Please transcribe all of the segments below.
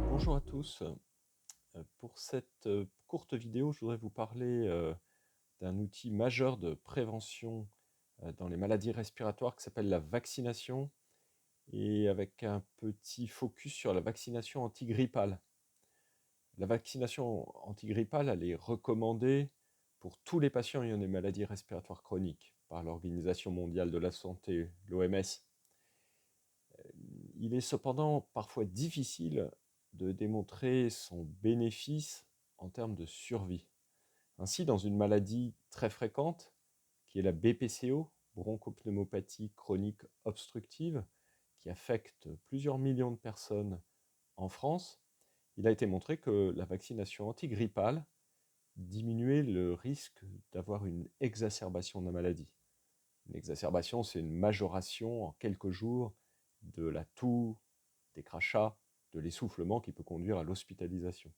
Bonjour à tous. Pour cette courte vidéo, je voudrais vous parler d'un outil majeur de prévention dans les maladies respiratoires qui s'appelle la vaccination et avec un petit focus sur la vaccination antigrippale. La vaccination antigrippale, elle est recommandée pour tous les patients ayant des maladies respiratoires chroniques par l'Organisation mondiale de la santé, l'OMS. Il est cependant parfois difficile de démontrer son bénéfice en termes de survie. Ainsi, dans une maladie très fréquente, qui est la BPCO, bronchopneumopathie chronique obstructive, qui affecte plusieurs millions de personnes en France, il a été montré que la vaccination antigrippale diminuait le risque d'avoir une exacerbation de la maladie. Une exacerbation, c'est une majoration en quelques jours de la toux, des crachats, de l'essoufflement qui peut conduire à l'hospitalisation.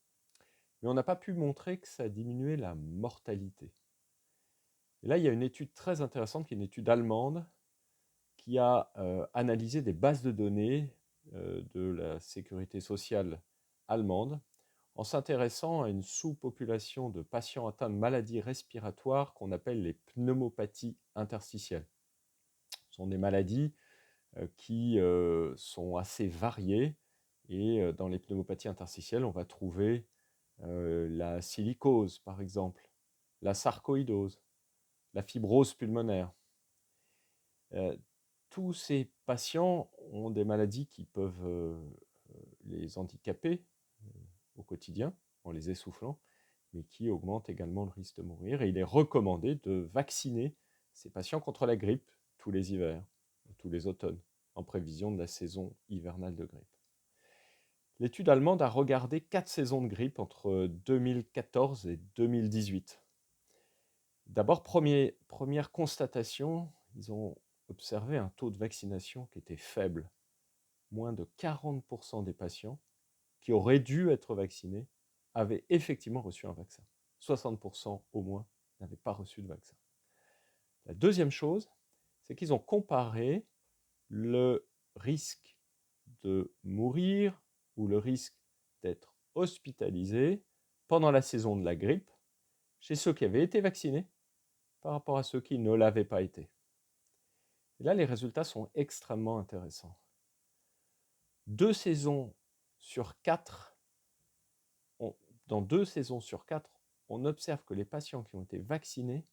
Mais on n'a pas pu montrer que ça diminuait la mortalité. Et là, il y a une étude très intéressante, qui est une étude allemande, qui a analysé des bases de données de la sécurité sociale allemande, en s'intéressant à une sous-population de patients atteints de maladies respiratoires qu'on appelle les pneumopathies interstitielles. Ce sont des maladies qui sont assez variées, et dans les pneumopathies interstitielles, on va trouver la silicose, par exemple, la sarcoïdose, la fibrose pulmonaire. Tous ces patients ont des maladies qui peuvent les handicaper au quotidien en les essoufflant, mais qui augmentent également le risque de mourir. Et il est recommandé de vacciner ces patients contre la grippe tous les hivers, tous les automnes, en prévision de la saison hivernale de grippe. L'étude allemande a regardé 4 saisons de grippe entre 2014 et 2018. D'abord, première constatation, ils ont observé un taux de vaccination qui était faible. Moins de 40% des patients qui auraient dû être vaccinés avaient effectivement reçu un vaccin. 60% au moins n'avaient pas reçu de vaccin. La deuxième chose, c'est qu'ils ont comparé le risque de mourir ou le risque d'être hospitalisé pendant la saison de la grippe chez ceux qui avaient été vaccinés par rapport à ceux qui ne l'avaient pas été. Et là, les résultats sont extrêmement intéressants. 2 saisons sur 4, dans 2 saisons sur 4, on observe que les patients qui ont été vaccinés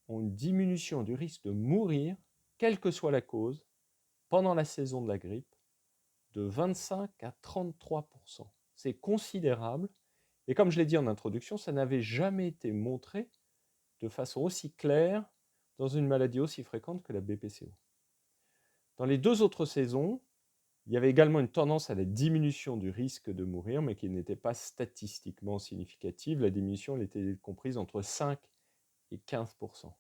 ont une diminution du risque de mourir, quelle que soit la cause, pendant la saison de la grippe, de 25 à 33%. C'est considérable. Et comme je l'ai dit en introduction, ça n'avait jamais été montré de façon aussi claire dans une maladie aussi fréquente que la BPCO. Dans les 2 autres saisons, il y avait également une tendance à la diminution du risque de mourir, mais qui n'était pas statistiquement significative. La diminution elle était comprise entre 5 et 15%.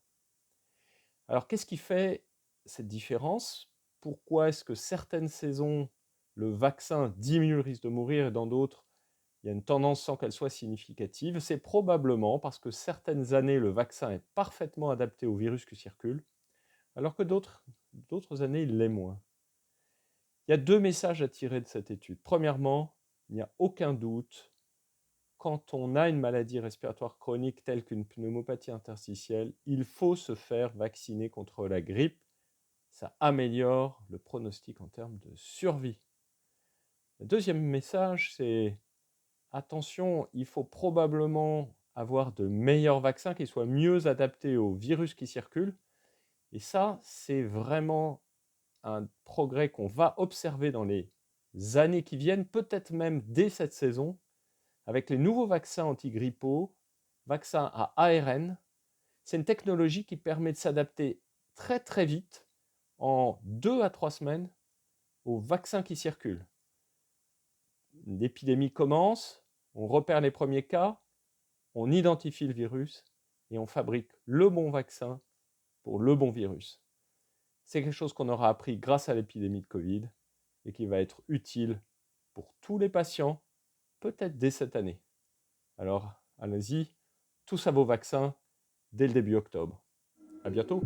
Alors, qu'est-ce qui fait cette différence? Pourquoi est-ce que certaines saisons, le vaccin diminue le risque de mourir et dans d'autres, il y a une tendance sans qu'elle soit significative? C'est probablement parce que certaines années, le vaccin est parfaitement adapté au virus qui circule, alors que d'autres années, il l'est moins. Il y a 2 messages à tirer de cette étude. Premièrement, il n'y a aucun doute, quand on a une maladie respiratoire chronique telle qu'une pneumopathie interstitielle, il faut se faire vacciner contre la grippe. Ça améliore le pronostic en termes de survie. Le deuxième message, c'est attention, il faut probablement avoir de meilleurs vaccins qui soient mieux adaptés au virus qui circule. Et ça, c'est vraiment un progrès qu'on va observer dans les années qui viennent, peut-être même dès cette saison, avec les nouveaux vaccins antigrippaux, vaccins à ARN. C'est une technologie qui permet de s'adapter très très vite, en 2 à 3 semaines, aux vaccins qui circulent. L'épidémie commence, on repère les premiers cas, on identifie le virus et on fabrique le bon vaccin pour le bon virus. C'est quelque chose qu'on aura appris grâce à l'épidémie de Covid et qui va être utile pour tous les patients, peut-être dès cette année. Alors, allez-y, tous à vos vaccins dès le début octobre. À bientôt.